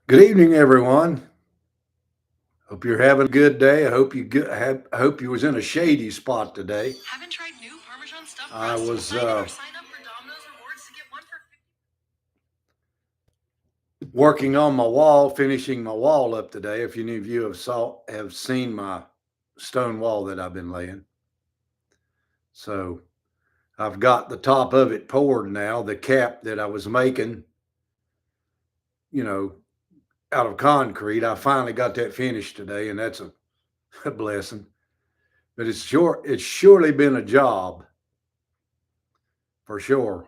Good evening, everyone. Hope you're having a good day. I hope you was in a shady spot today. Haven't tried new Parmesan stuffed I crust? was Sign in or sign up for Domino's Rewards to get one for 50. working on my wall, finishing my wall up today. If any of you have seen my stone wall that I've been laying, so I've got the top of it poured now. The cap that I was making, you know, out of concrete, I finally got that finished today, and that's a blessing. But it's surely been a job for sure.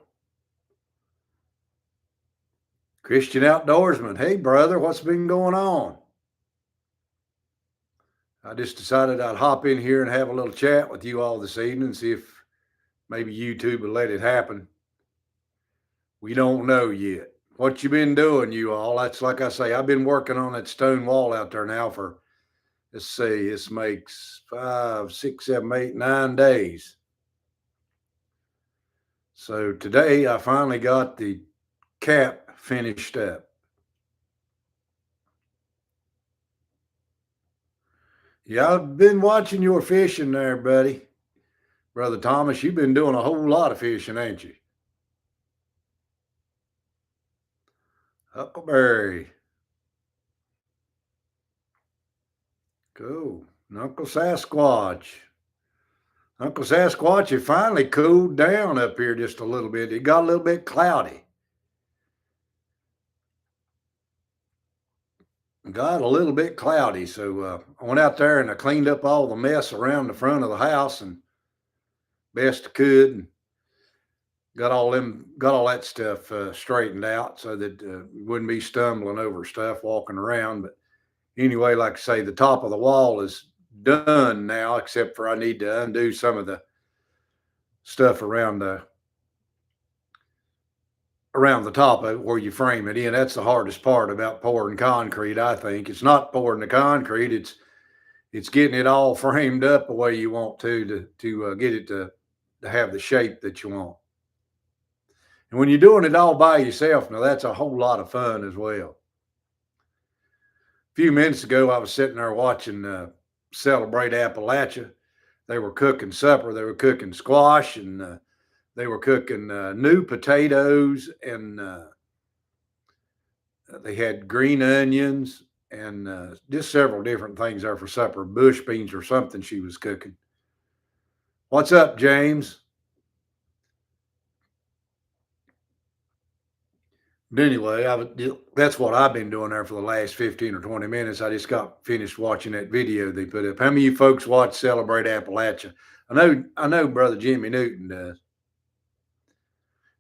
Christian outdoorsman. Hey, brother, what's been going on? I just decided I'd hop in here and have a little chat with you all this evening, see if maybe YouTube will let it happen. We don't know yet. What you been doing, you all? That's like I say, I've been working on that stone wall out there now for, let's see, this makes 5, 6, 7, 8, 9 days. So today I finally got the cap finished up. Yeah, I've been watching your fishing there, buddy. Brother Thomas, you've been doing a whole lot of fishing, ain't you? Huckleberry. Cool. Uncle Sasquatch. Uncle Sasquatch, it finally cooled down up here just a little bit. It got a little bit cloudy. Got a little bit cloudy. So I went out there and I cleaned up all the mess around the front of the house and best I could. And got all that stuff straightened out so that wouldn't be stumbling over stuff walking around. But anyway, like I say, the top of the wall is done now, except for I need to undo some of the stuff around the top of it where you frame it in. That's the hardest part about pouring concrete. I think it's not pouring the concrete; it's getting it all framed up the way you want to get it to have the shape that you want. And when you're doing it all by yourself, now that's a whole lot of fun as well. A few minutes ago, I was sitting there watching Celebrate Appalachia. They were cooking supper. They were cooking squash and they were cooking new potatoes and they had green onions and just several different things there for supper. Bush beans or something she was cooking. What's up, James? But anyway, that's what I've been doing there for the last 15 or 20 minutes. I just got finished watching that video they put up. How many of you folks watch Celebrate Appalachia? I know brother Jimmy Newton does.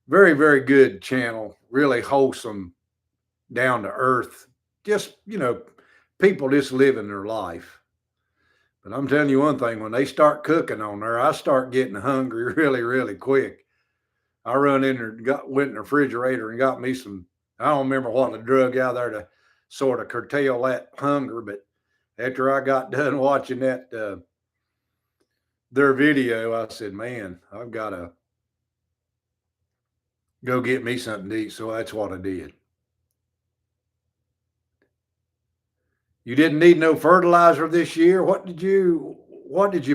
Very, very good channel, really wholesome, down to earth. Just, people just living their life. But I'm telling you one thing, when they start cooking on there, I start getting hungry really, really quick. I run in there, went in the refrigerator and got me some. I don't remember what I drug out there to sort of curtail that hunger, but after I got done watching that their video, I said, "Man, I've got to go get me something to eat." So that's what I did. You didn't need no fertilizer this year. What did you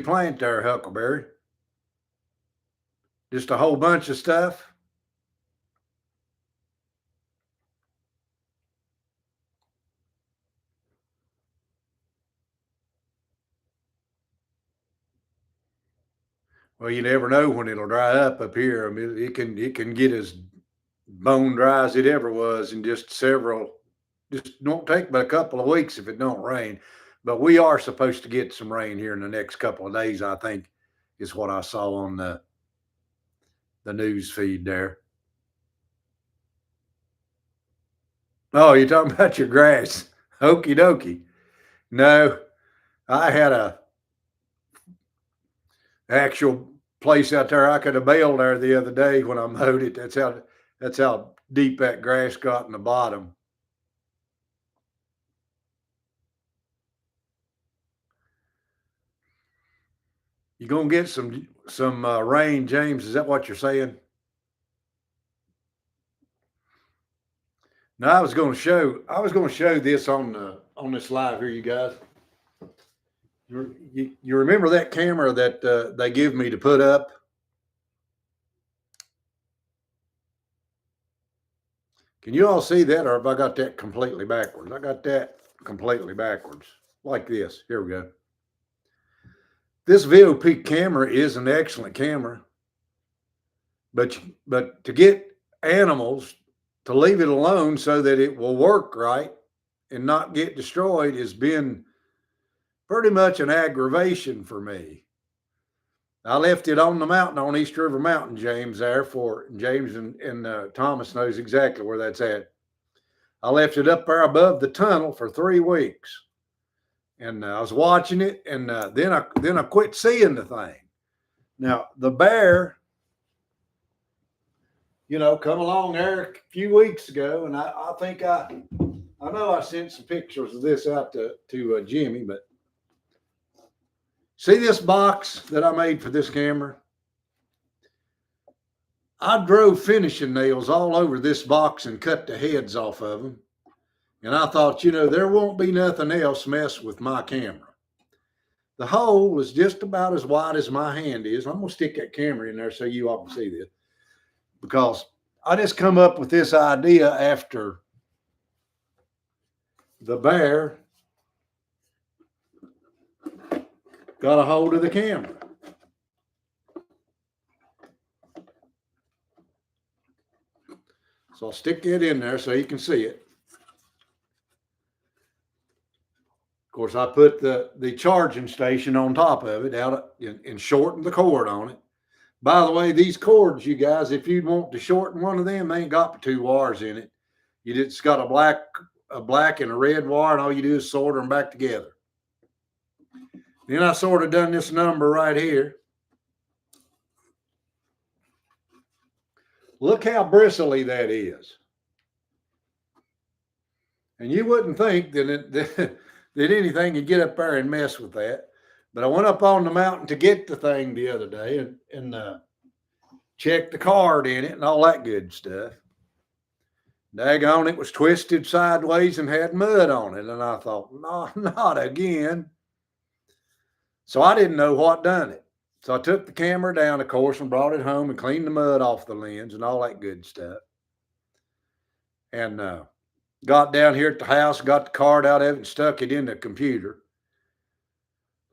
plant there, Huckleberry? Just a whole bunch of stuff. Well, you never know when it'll dry up here. I mean, it can get as bone dry as it ever was in just several. Just don't take but a couple of weeks if it don't rain. But we are supposed to get some rain here in the next couple of days. I think is what I saw on the news feed there. Oh, you're talking about your grass? Okie dokie. No, I had a actual place out there I could have baled there the other day when I mowed it. That's how deep that grass got in the bottom. You gonna get some rain, James? Is that what you're saying? Now I was going to show this on this live here, you guys. You remember that camera that they give me to put up? Can you all see that, or have I got that completely backwards? I got that completely backwards, like this. Here we go. This VOP camera is an excellent camera, but to get animals to leave it alone so that it will work right and not get destroyed has been pretty much an aggravation for me. I left it on the mountain on East River Mountain, James, there for James and Thomas knows exactly where that's at. I left it up there above the tunnel for 3 weeks. And I was watching it, and then I quit seeing the thing. Now, the bear, come along there a few weeks ago, and I think I know I sent some pictures of this out to Jimmy, but see this box that I made for this camera? I drove finishing nails all over this box and cut the heads off of them. And I thought, there won't be nothing else mess with my camera. The hole is just about as wide as my hand is. I'm going to stick that camera in there so you all can see this. Because I just come up with this idea after the bear got a hold of the camera. So I'll stick it in there so you can see it. Of course, I put the charging station on top of it and shortened the cord on it. By the way, these cords, you guys, if you want to shorten one of them, they ain't got but 2 wires in it. It's got a black and a red wire, and all you do is solder them back together. Then I sort of done this number right here. Look how bristly that is. And you wouldn't think that anything could get up there and mess with that. But I went up on the mountain to get the thing the other day and checked the card in it and all that good stuff. Daggone, it was twisted sideways and had mud on it. And I thought, no, not again. So I didn't know what done it. So I took the camera down, of course, and brought it home and cleaned the mud off the lens and all that good stuff. And got down here at the house, got the card out of it and stuck it in the computer.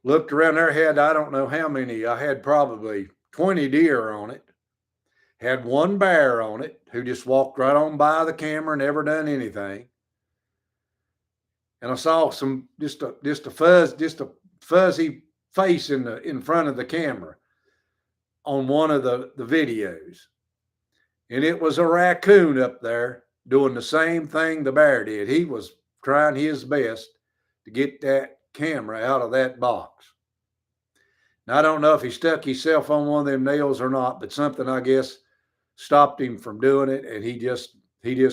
Looked around there, I don't know how many. I had probably 20 deer on it. Had 1 bear on it who just walked right on by the camera, never done anything. And I saw just a fuzzy face in front of the camera on one of the videos. And it was a raccoon up there doing the same thing the bear did. He was trying his best to get that camera out of that box. Now, I don't know if he stuck himself on one of them nails or not, but something, I guess, stopped him from doing it, and he just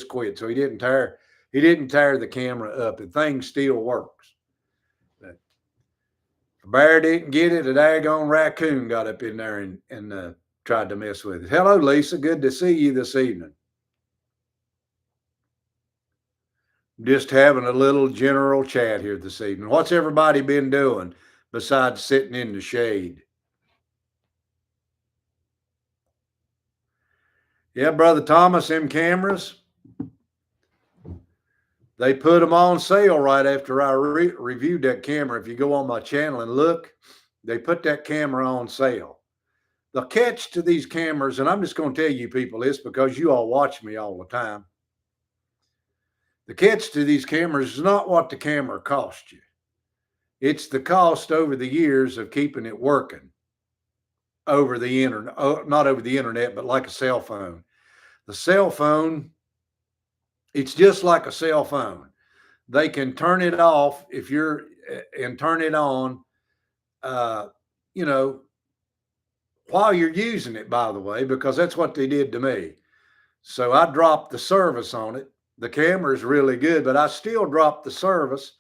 quit. So he didn't tear the camera up. The thing still works. But the bear didn't get it. A daggone raccoon got up in there and tried to mess with it. Hello, Lisa. Good to see you this evening. Just having a little general chat here this evening. What's everybody been doing besides sitting in the shade? Yeah, Brother Thomas, them cameras, they put them on sale right after I reviewed that camera. If you go on my channel and look, they put that camera on sale. The catch to these cameras, and I'm just going to tell you people this because you all watch me all the time. The catch to these cameras is not what the camera cost you. It's the cost over the years of keeping it working over the internet, not over the internet, but like a cell phone. The cell phone, it's just like a cell phone. They can turn it off and turn it on, while you're using it, by the way, because that's what they did to me. So I dropped the service on it. The camera is really good, but I still dropped the service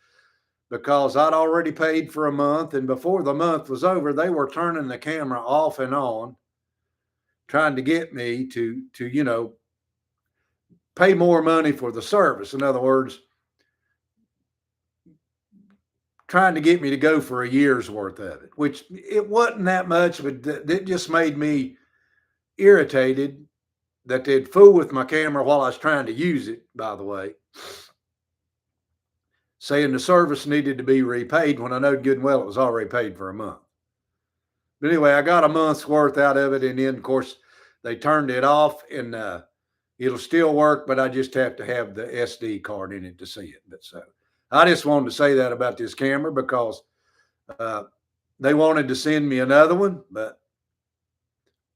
because I'd already paid for a month. And before the month was over, they were turning the camera off and on, trying to get me to pay more money for the service. In other words, trying to get me to go for a year's worth of it, which it wasn't that much, but it just made me irritated that they'd fool with my camera while I was trying to use it, by the way, saying the service needed to be repaid when I know good and well it was already paid for a month. But anyway, I got a month's worth out of it, and then, of course, they turned it off, and it'll still work, but I just have to have the SD card in it to see it. But so I just wanted to say that about this camera because they wanted to send me another one, but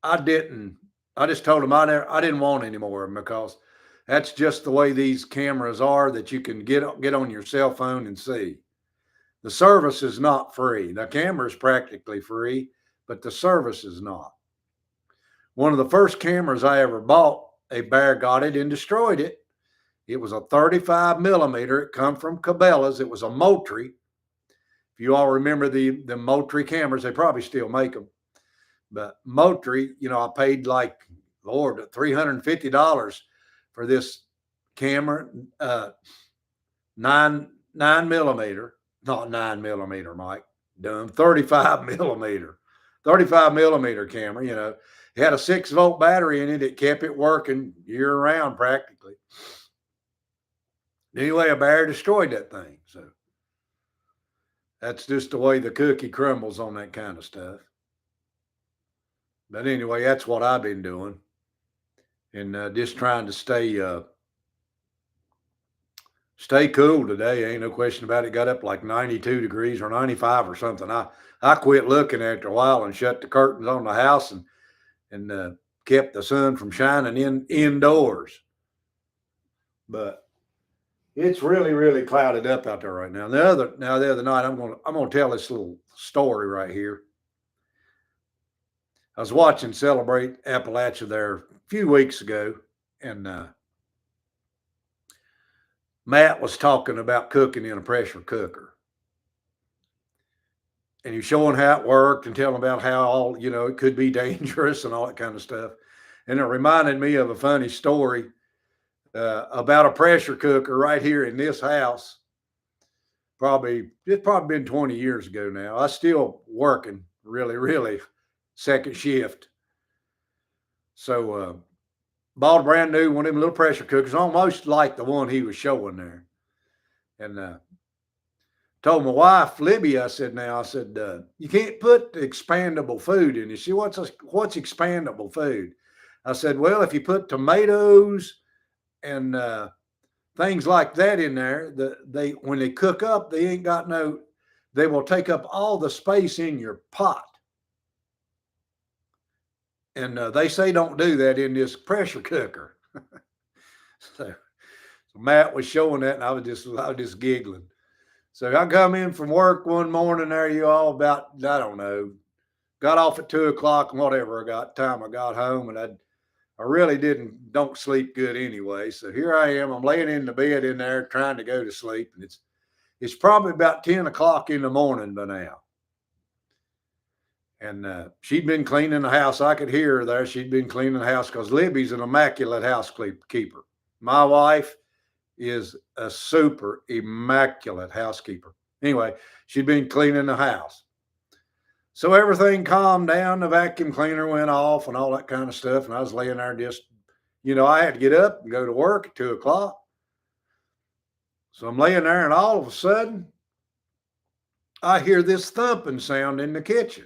I didn't. I just told them I didn't want any more of them because that's just the way these cameras are that you can get on your cell phone and see. The service is not free. The camera is practically free, but the service is not. One of the first cameras I ever bought, a bear got it and destroyed it. It was a 35 millimeter. It come from Cabela's. It was a Moultrie. If you all remember the Moultrie cameras, they probably still make them. But Moultrie, I paid like, Lord, $350 for this camera, 9 millimeter, not 9 millimeter, Mike, dumb, 35 millimeter camera. It had a 6-volt battery in it. It kept it working year round practically. Anyway, a bear destroyed that thing. So that's just the way the cookie crumbles on that kind of stuff. But anyway, that's what I've been doing. And just trying to stay cool today. Ain't no question about it. Got up like 92 degrees or 95 or something. I quit looking after a while and shut the curtains on the house and kept the sun from shining indoors. But it's really, really clouded up out there right now. The other night, I'm gonna tell this little story right here. I was watching Celebrate Appalachia there a few weeks ago, and Matt was talking about cooking in a pressure cooker. And he's showing how it worked and telling about how it could be dangerous and all that kind of stuff. And it reminded me of a funny story about a pressure cooker right here in this house. It's probably been 20 years ago now. I still working really, really second shift. So bought a brand new one of them little pressure cookers, almost like the one he was showing there. And told my wife, Libby, I said, you can't put expandable food in it. She, what's expandable food? I said, well, if you put tomatoes and things like that in there, when they cook up, they will take up all the space in your pot. And they say don't do that in this pressure cooker. So Matt was showing that, and I was just giggling. So I come in from work one morning there, about, I don't know, got off at 2:00 and whatever time I got home, and I really don't sleep good anyway. So here I am, I'm laying in the bed in there trying to go to sleep, and it's probably about 10:00 in the morning by now. And she'd been cleaning the house. I could hear her there. She'd been cleaning the house because Libby's an immaculate housekeeper. My wife is a super immaculate housekeeper. Anyway, she'd been cleaning the house. So everything calmed down. The vacuum cleaner went off and all that kind of stuff. And I was laying there just, I had to get up and go to work at 2:00. So I'm laying there, and all of a sudden, I hear this thumping sound in the kitchen.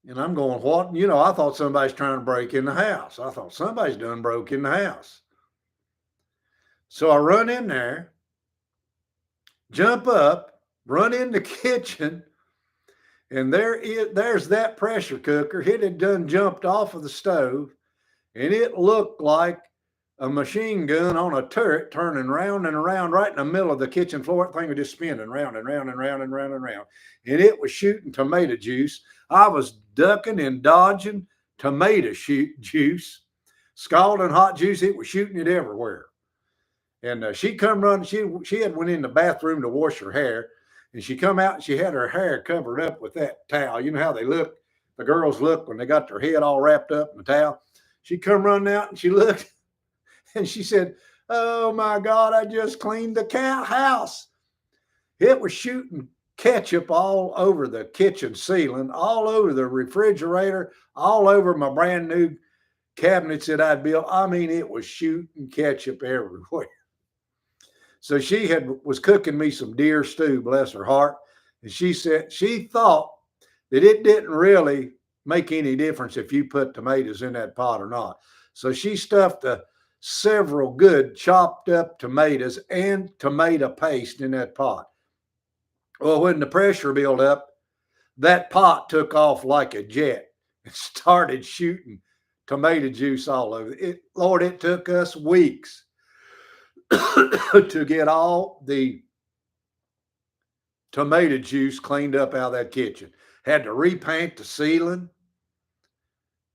And I'm going, what? I thought somebody's trying to break in the house. I thought somebody's done broke in the house. So I run in there, jump up, run in the kitchen, and there's that pressure cooker. It had done jumped off of the stove, and it looked like a machine gun on a turret turning round and around right in the middle of the kitchen floor. That thing was just spinning round and round and round and round and round. And it was shooting tomato juice. I was ducking and dodging tomato juice, scalding hot juice. It was shooting it everywhere. And she come running. She had went in the bathroom to wash her hair, and she come out and she had her hair covered up with that towel. You know how they look, the girls look when they got their head all wrapped up in the towel. She come running out and she looked. And she said, "Oh my God, I just cleaned the cat house." It was shooting ketchup all over the kitchen ceiling, all over the refrigerator, all over my brand new cabinets that I'd built. I mean, it was shooting ketchup everywhere. So she was cooking me some deer stew, bless her heart. And she said she thought that it didn't really make any difference if you put tomatoes in that pot or not. So she stuffed several good chopped up tomatoes and tomato paste in that pot. Well, when the pressure built up, that pot took off like a jet and started shooting tomato juice all over it. Lord, it took us weeks to get all the tomato juice cleaned up out of that kitchen. Had to repaint the ceiling,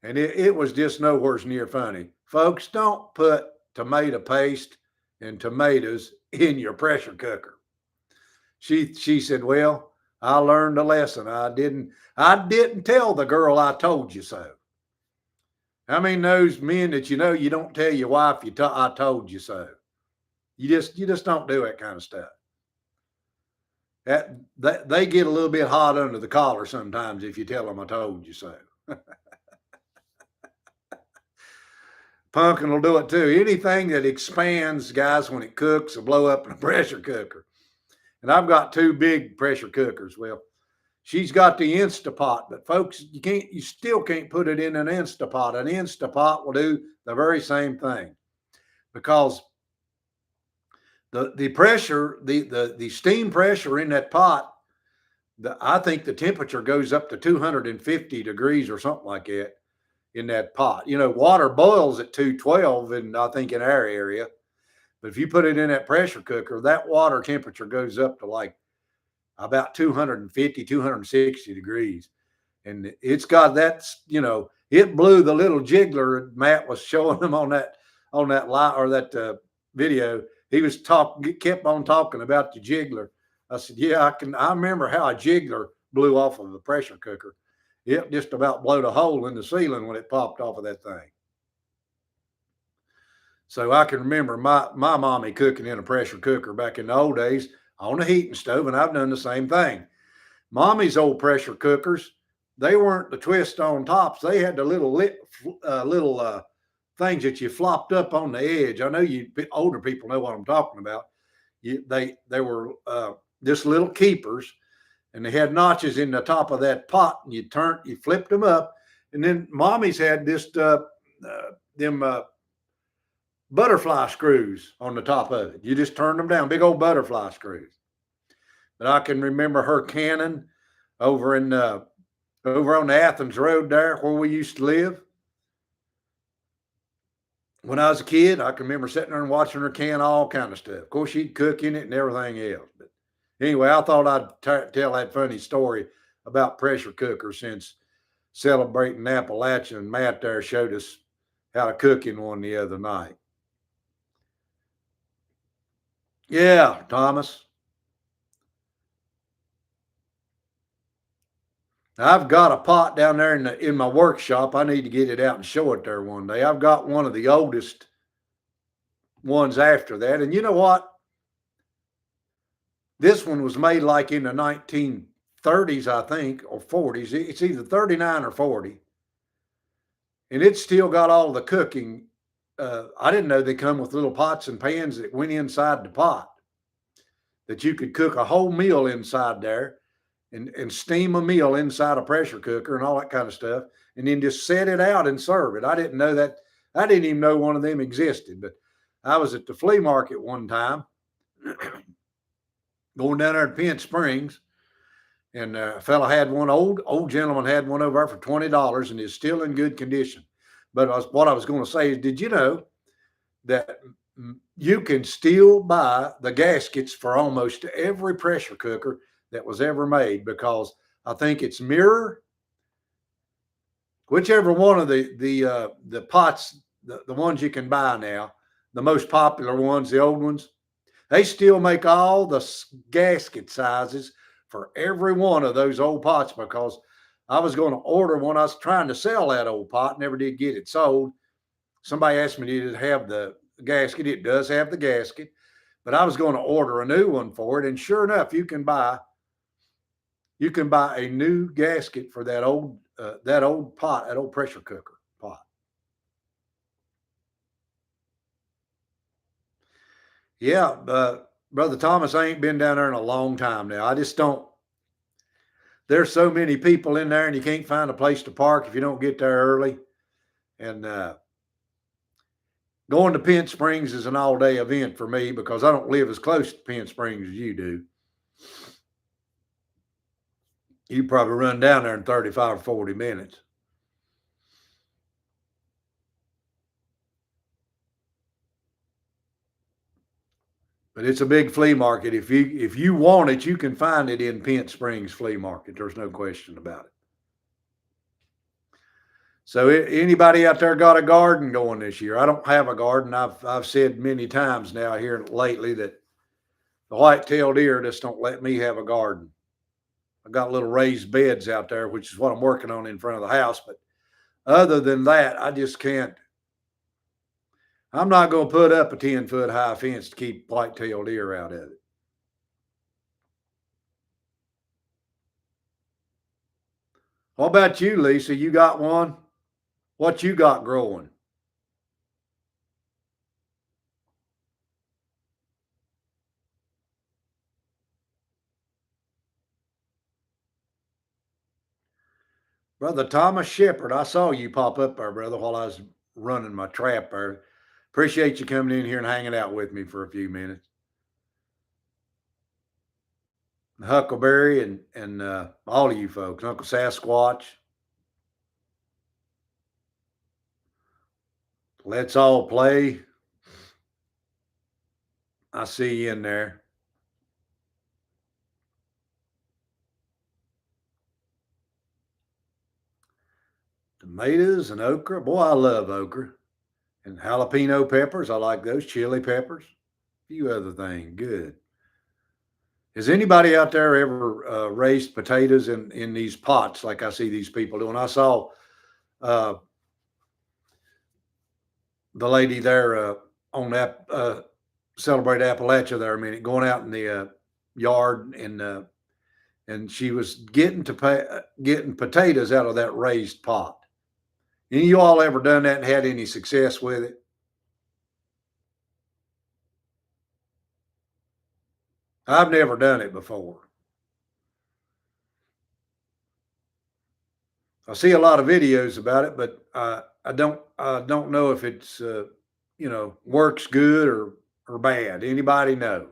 and it was just nowhere near funny. Folks, don't put tomato paste and tomatoes in your pressure cooker. She said, "Well, I learned a lesson. I didn't tell the girl I told you so." How many knows men that you don't tell your wife I told you so? You just don't do that kind of stuff. That they get a little bit hot under the collar sometimes if you tell them I told you so. Pumpkin will do it too. Anything that expands, guys, when it cooks will blow up in a pressure cooker. And I've got two big pressure cookers. Well, she's got the Instapot, but folks, you still can't put it in an Instapot. An Instapot will do the very same thing because the pressure, the steam pressure in that pot, I think the temperature goes up to 250 degrees or something like that in that pot. You know, water boils at 212, and I think in our area, but if you put it in that pressure cooker, that water temperature goes up to like about 250, 260 degrees. And it's got that, it blew the little jiggler Matt was showing them on that live or that video. He was kept on talking about the jiggler. I said, yeah, I remember how a jiggler blew off of the pressure cooker. It just about blowed a hole in the ceiling when it popped off of that thing. So I can remember my mommy cooking in a pressure cooker back in the old days on a heating stove, and I've done the same thing. Mommy's old pressure cookers, they weren't the twist on tops. They had the little things that you flopped up on the edge. I know you older people know what I'm talking about. They were just little keepers, and they had notches in the top of that pot, and you flipped them up, and then Mommy's had this butterfly screws on the top of it. You just turn them down, big old butterfly screws. But I can remember her canning over on the Athens Road there where we used to live. When I was a kid, I can remember sitting there and watching her can all kind of stuff. Of course, she'd cook in it and everything else. But anyway, I thought I'd tell that funny story about pressure cookers since celebrating Appalachia, and Matt there showed us how to cook in one the other night. Yeah, Thomas. I've got a pot down there in my workshop. I need to get it out and show it there one day. I've got one of the oldest ones after that. And you know what? This one was made like in the 1930s, I think, or 40s. It's either 39 or 40. And it's still got all the cooking. I didn't know they come with little pots and pans that went inside the pot, that you could cook a whole meal inside there. And steam a meal inside a pressure cooker and all that kind of stuff, and then just set it out and serve it. I didn't know that. I didn't even know one of them existed, but I was at the flea market one time going down there to Penn Springs, and a fella had one, old gentleman had one over there for $20 and is still in good condition. But what I was going to say is, did you know that you can still buy the gaskets for almost every pressure cooker that was ever made? Because I think it's Mirror, whichever one of the pots, the ones you can buy now, the most popular ones, the old ones, they still make all the gasket sizes for every one of those old pots. Because I was going to order one. I was trying to sell that old pot, never did get it sold. Somebody asked me, did it have the gasket. It does have the gasket, but I was going to order a new one for it. And sure enough, you can buy a new gasket for that old pot, that old pressure cooker pot. Yeah, Brother Thomas, I ain't been down there in a long time now. I just don't. There's so many people in there, and you can't find a place to park if you don't get there early. And going to Penn Springs is an all-day event for me because I don't live as close to Penn Springs as you do. You probably run down there in 35 or 40 minutes. But it's a big flea market. If you want it, you can find it in Penn Springs Flea Market. There's no question about it. So anybody out there got a garden going this year? I don't have a garden. I've said many times now here lately that the white-tailed deer just don't let me have a garden. I got little raised beds out there, which is what I'm working on in front of the house. But other than that, I just can't. I'm not going to put up a 10-foot high fence to keep white-tailed deer out of it. What about you, Lisa? You got one? What you got growing? Brother Thomas Shepard, I saw you pop up there, brother, while I was running my trap there. Appreciate you coming in here and hanging out with me for a few minutes. Huckleberry and all of you folks, Uncle Sasquatch. Let's all play. I see you in there. Tomatoes and okra. Boy, I love okra. And jalapeno peppers. I like those. Chili peppers. A few other things. Good. Has anybody out there ever raised potatoes in these pots like I see these people doing? I saw the lady there on that Celebrate Appalachia there a minute, going out in the yard and she was getting potatoes out of that raised pot. Any of you all ever done that and had any success with it? I've never done it before. I see a lot of videos about it, but I don't know if it's works good or bad. Anybody know?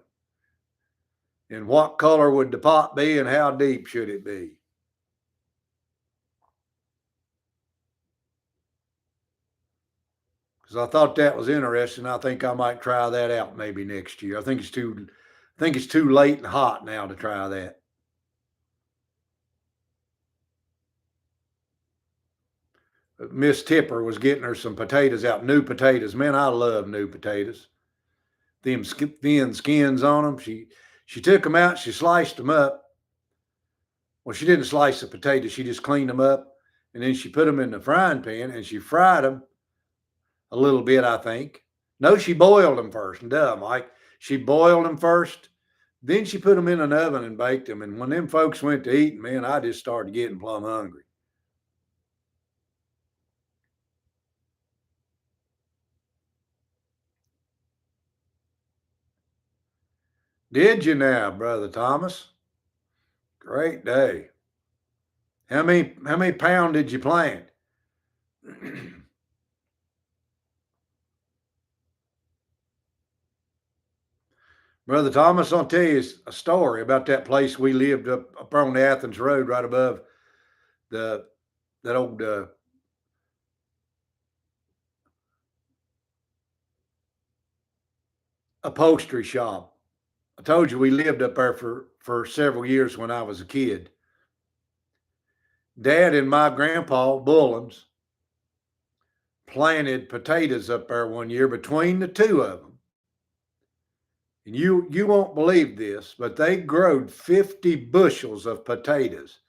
And what color would the pot be, and how deep should it be? Because I thought that was interesting. I think I might try that out maybe next year. I think it's too late and hot now to try that. Miss Tipper was getting her some potatoes out, new potatoes. Man, I love new potatoes. Them thin skins on them. She took them out. She sliced them up. Well, she didn't slice the potatoes. She just cleaned them up, and then she put them in the frying pan and she fried them a little bit, I think. No, she boiled them first. Duh, Mike. She boiled them first. Then she put them in an oven and baked them. And when them folks went to eat, man, I just started getting plumb hungry. Did you now, Brother Thomas? Great day. How many pound did you plant? Brother Thomas, I'll tell you a story about that place we lived up on the Athens Road, right above that old upholstery shop. I told you we lived up there for several years when I was a kid. Dad and my grandpa Bullens planted potatoes up there one year between the two of them. And you won't believe this, but they growed 50 bushels of potatoes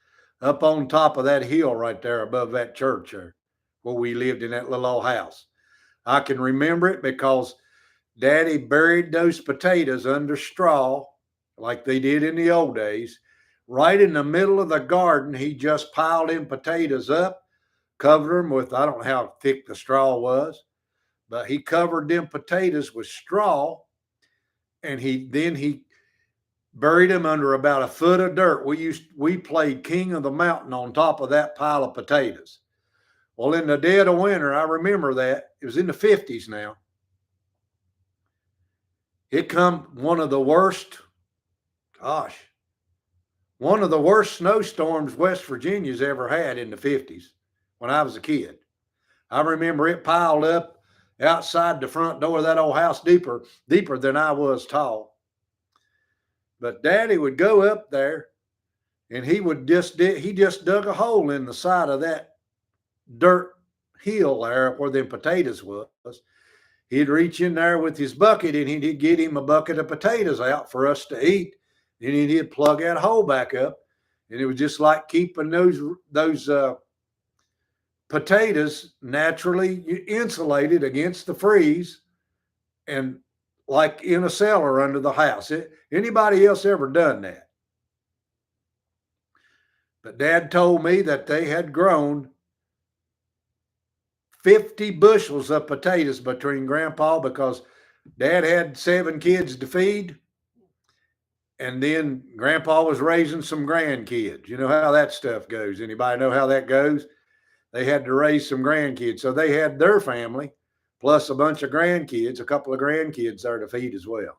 up on top of that hill right there above that church there where we lived in that little old house. I can remember it because Daddy buried those potatoes under straw like they did in the old days. Right in the middle of the garden, he just piled them potatoes up, covered them with, I don't know how thick the straw was, but he covered them potatoes with straw, and he buried them under about a foot of dirt. We played King of the Mountain on top of that pile of potatoes. Well, in the dead of winter, I remember that. It was in the 50s now. It come one of the worst, gosh, one of the worst snowstorms West Virginia's ever had in the 50s when I was a kid. I remember it piled up outside the front door of that old house deeper than I was tall. But Daddy would go up there and he just dug a hole in the side of that dirt hill there where them potatoes was. He'd reach in there with his bucket and he'd get him a bucket of potatoes out for us to eat. And he'd plug that hole back up. And it was just like keeping those potatoes naturally insulated against the freeze and like in a cellar under the house. Anybody else ever done that? But Dad told me that they had grown 50 bushels of potatoes between Grandpa because Dad had 7 kids to feed. And then Grandpa was raising some grandkids. You know how that stuff goes. Anybody know how that goes? They had to raise some grandkids. So they had their family plus a bunch of grandkids, a couple of grandkids there to feed as well.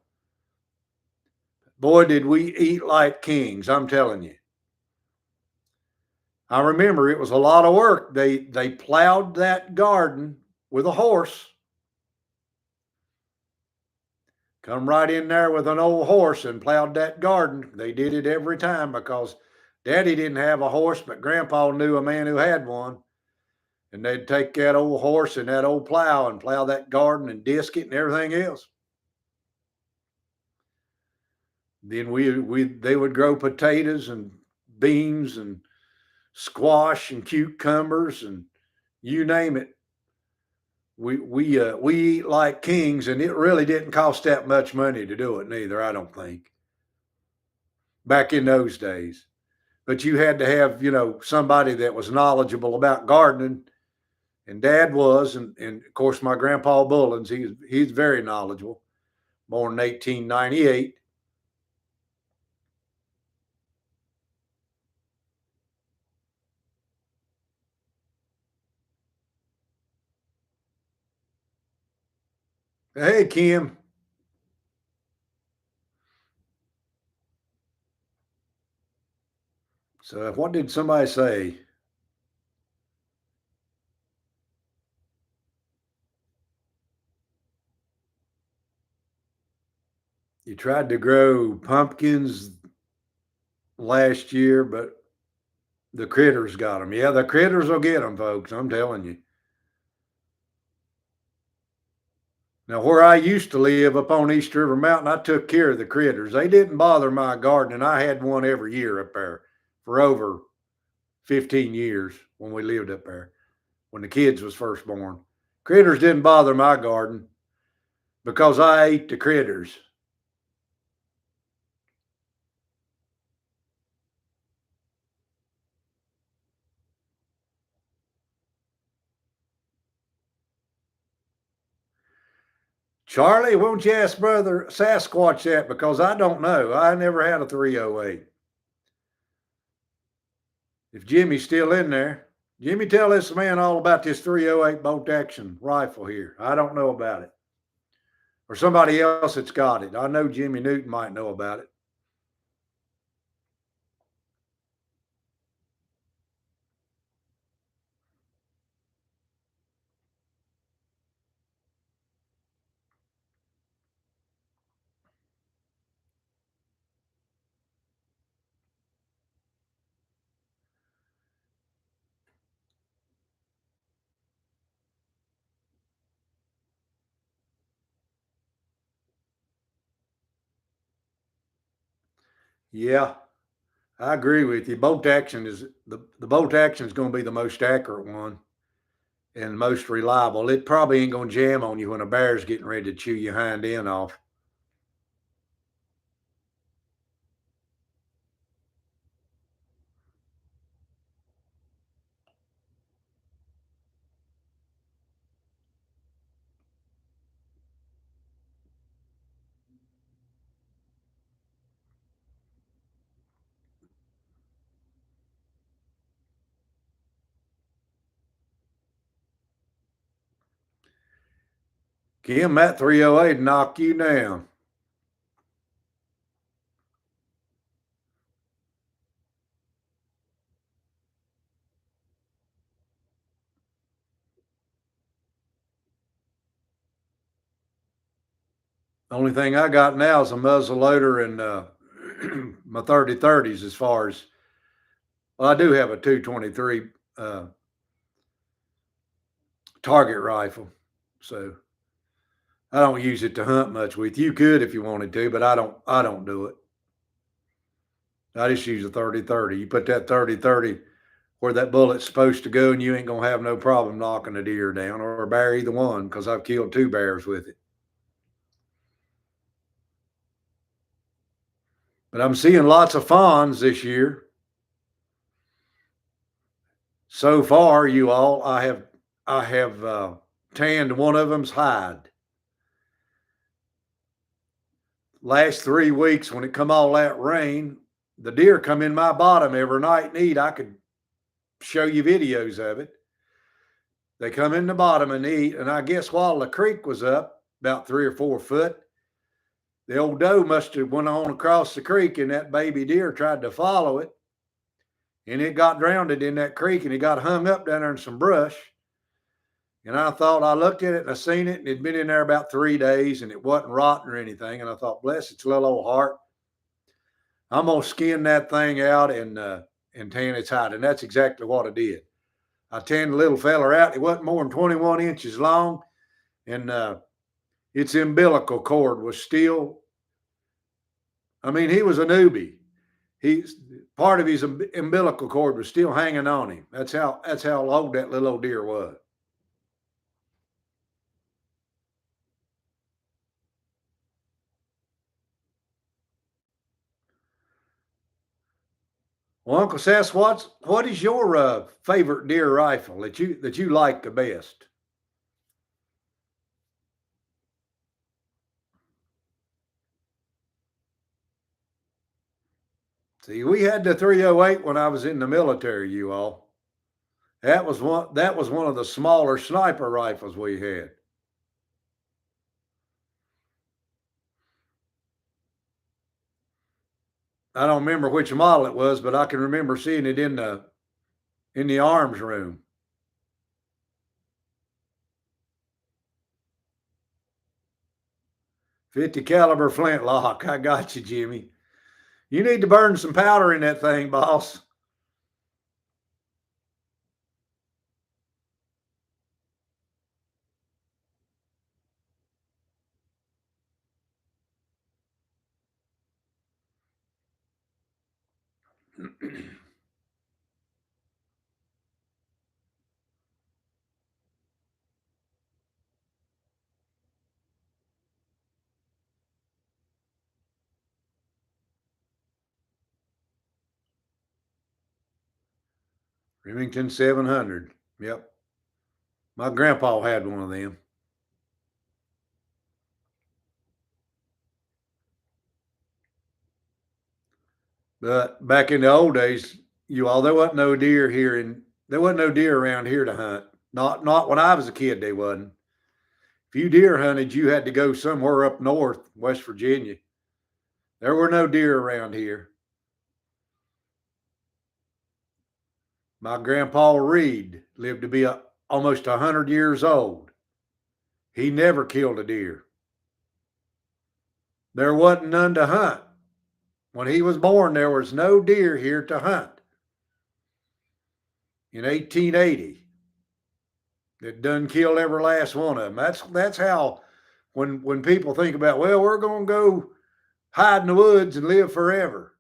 Boy, did we eat like kings, I'm telling you. I remember it was a lot of work. They plowed that garden with a horse. Come right in there with an old horse and plowed that garden. They did it every time because Daddy didn't have a horse, but Grandpa knew a man who had one. And they'd take that old horse and that old plow and plow that garden and disc it and everything else. Then they would grow potatoes and beans and squash and cucumbers and you name it. We eat like kings, and it really didn't cost that much money to do it neither, I don't think, back in those days. But you had to have, somebody that was knowledgeable about gardening, and Dad was, and of course my Grandpa Bullins, he's very knowledgeable, born in 1898. Hey, Kim. So what did somebody say? You tried to grow pumpkins last year, but the critters got them. Yeah, the critters will get them, folks. I'm telling you. Now, where I used to live up on East River Mountain, I took care of the critters. They didn't bother my garden, and I had one every year up there for over 15 years when we lived up there, when the kids was first born. Critters didn't bother my garden because I ate the critters. Charlie, won't you ask Brother Sasquatch that? Because I don't know. I never had a 308. If Jimmy's still in there, Jimmy, tell this man all about this 308 bolt action rifle here. I don't know about it. Or somebody else that's got it. I know Jimmy Newton might know about it. Yeah, I agree with you. Bolt action is the bolt action is going to be the most accurate one. and most reliable. It probably ain't gonna jam on you when a bear's getting ready to chew your hind end off. Kim, that 308 knock you down. Only thing I got now is a muzzle loader and my 30-30s as far as, well, I do have a 223 target rifle. So I don't use it to hunt much with. You could if you wanted to, but I don't do it. I just use a 30-30. You put that 30-30 where that bullet's supposed to go and you ain't gonna have no problem knocking a deer down or a bear, either one, because I've killed 2 bears with it. But I'm seeing lots of fawns this year. So far, you all, I have tanned one of them's hide. Last 3 weeks, when it come all that rain, the deer come in my bottom every night and eat. I could show you videos of it. They come in the bottom and eat, and I guess while the creek was up about 3 or 4 foot, the old doe must have went on across the creek, and that baby deer tried to follow it, and it got drowned in that creek, and it got hung up down there in some brush. And I thought, I looked at it and I seen it, and it'd been in there about 3 days, and it wasn't rotten or anything. And I thought, bless its little old heart, I'm gonna skin that thing out and tan its hide. And that's exactly what I did. I tanned the little feller out. It wasn't more than 21 inches long, and its umbilical cord was still, I mean, he was a newbie. He's part of his umbilical cord was still hanging on him. That's how old that little old deer was. Well, Uncle Seth, what is your favorite deer rifle that you like the best? See, we had the 308 when I was in the military, you all. That was one of the smaller sniper rifles we had. I don't remember which model it was, but I can remember seeing it in the arms room. .50 caliber flintlock. I got you, Jimmy. You need to burn some powder in that thing, boss. Remington 700. Yep. My grandpa had one of them. But back in the old days, you all, there wasn't no deer around here to hunt. Not when I was a kid, they wasn't. If you deer hunted, you had to go somewhere up north, West Virginia. There were no deer around here. My grandpa Reed lived to be almost 100 years old. He never killed a deer. There wasn't none to hunt. When he was born, there was no deer here to hunt. In 1880, it done killed every last one of them. That's how, when people think about, well, we're going to go hide in the woods and live forever.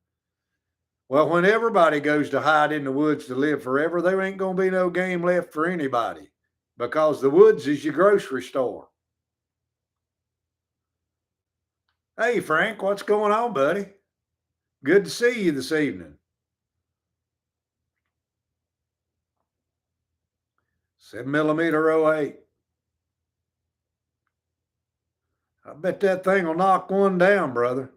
Well, when everybody goes to hide in the woods to live forever, there ain't going to be no game left for anybody. because the woods is your grocery store. Hey, Frank, what's going on, buddy? Good to see you this evening. 7mm 08. I bet that thing will knock one down, brother.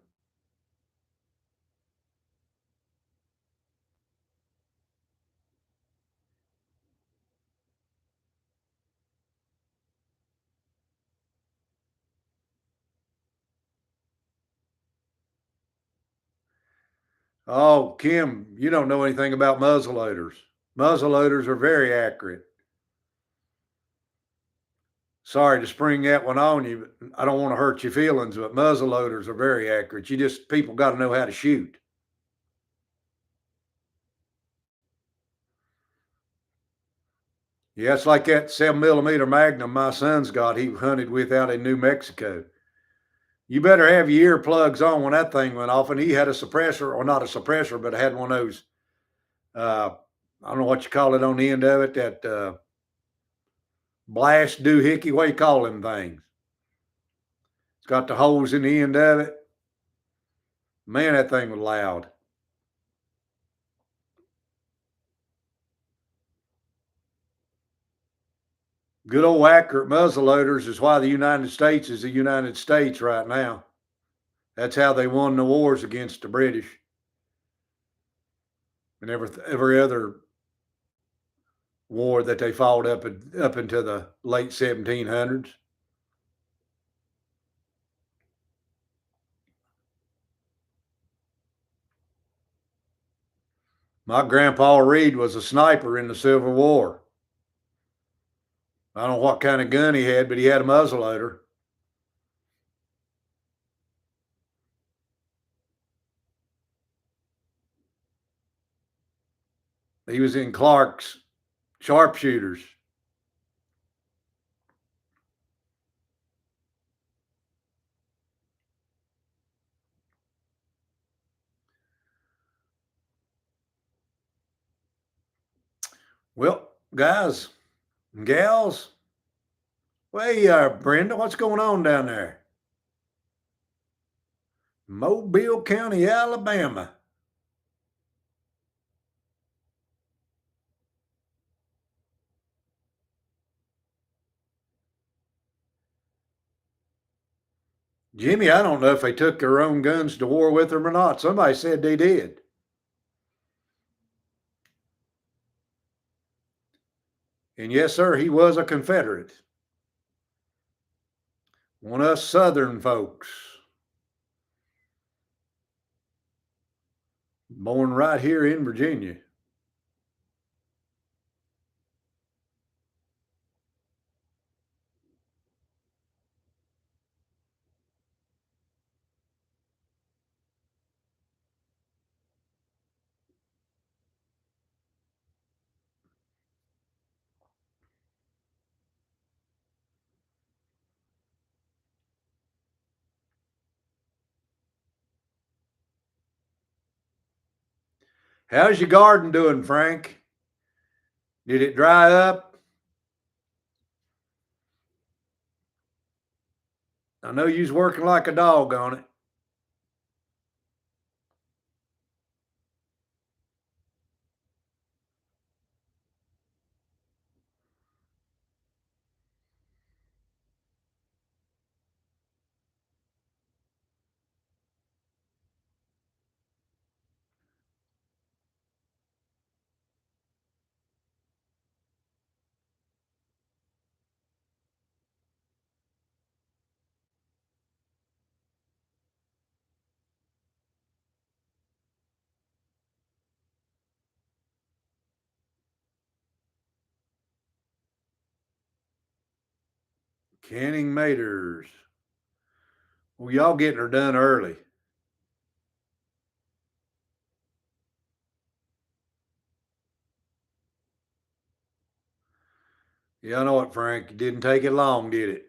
Oh, Kim, you don't know anything about muzzleloaders. Muzzleloaders are very accurate. Sorry to spring that one on you, but I don't want to hurt your feelings, but muzzleloaders are very accurate. People got to know how to shoot. Yeah, it's like that 7mm Magnum my son's got. He hunted with out in New Mexico. You better have your earplugs on when that thing went off. And he had a suppressor, or not a suppressor, but had one of those. I don't know what you call it on the end of it. That blast doohickey. What do you call them things? It's got the holes in the end of it. Man, that thing was loud. Good old accurate muzzleloaders is why the United States is the United States right now. That's how they won the wars against the British and every other war that they fought up into the late 1700s. My grandpa Reed was a sniper in the Civil War. I don't know what kind of gun he had, but he had a muzzleloader. He was in Clark's sharpshooters. Well, guys and gals, hey, Brenda, what's going on down there? Mobile County, Alabama. Jimmy, I don't know if they took their own guns to war with them or not. Somebody said they did. And yes, sir, he was a Confederate. One of us Southern folks. Born right here in Virginia. How's your garden doing, Frank? Did it dry up? I know you was working like a dog on it. Canning maters. Well, y'all getting her done early. Yeah, I know it, Frank. It didn't take it long, did it?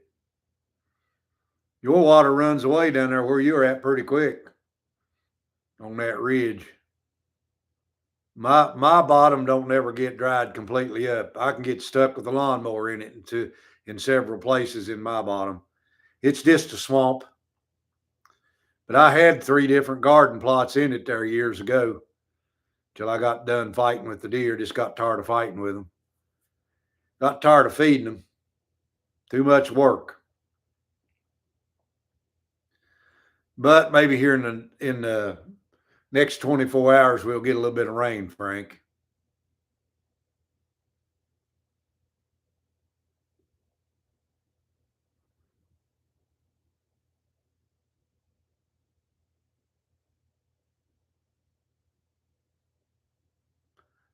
Your water runs away down there where you're at pretty quick on that ridge. My bottom don't never get dried completely up. I can get stuck with a lawnmower in it in several places in my bottom. It's just a swamp. But I had 3 different garden plots in it there years ago till I got done fighting with the deer. Just got tired of fighting with them. Got tired of feeding them. Too much work. But maybe here in the next 24 hours we'll get a little bit of rain, Frank.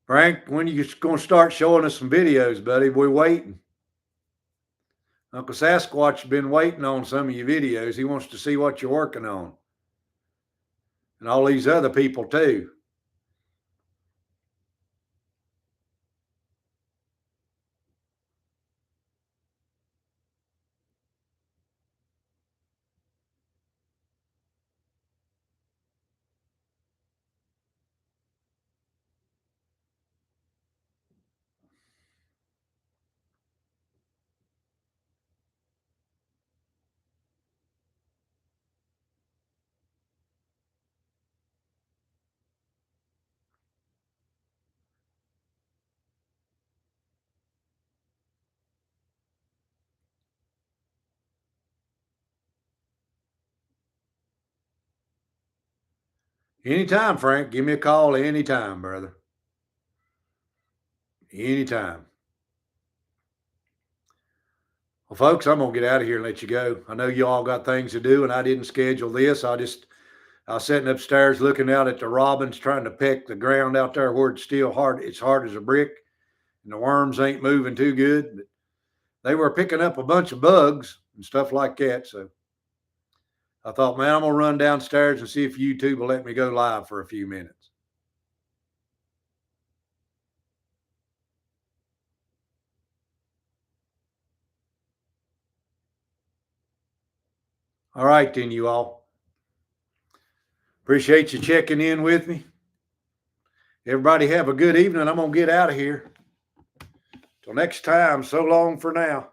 Frank, when are you going to start showing us some videos, buddy? We're waiting. Uncle Sasquatch has been waiting on some of your videos. He wants to see what you're working on. And all these other people too. Anytime, Frank. Give me a call anytime, brother. Anytime. Well, folks, I'm going to get out of here and let you go. I know you all got things to do, and I didn't schedule this. I was sitting upstairs looking out at the robins trying to peck the ground out there where it's still hard. It's hard as a brick, and the worms ain't moving too good. But they were picking up a bunch of bugs and stuff like that. So I thought, man, I'm going to run downstairs and see if YouTube will let me go live for a few minutes. All right, then, you all. Appreciate you checking in with me. Everybody have a good evening. I'm going to get out of here. Till next time, so long for now.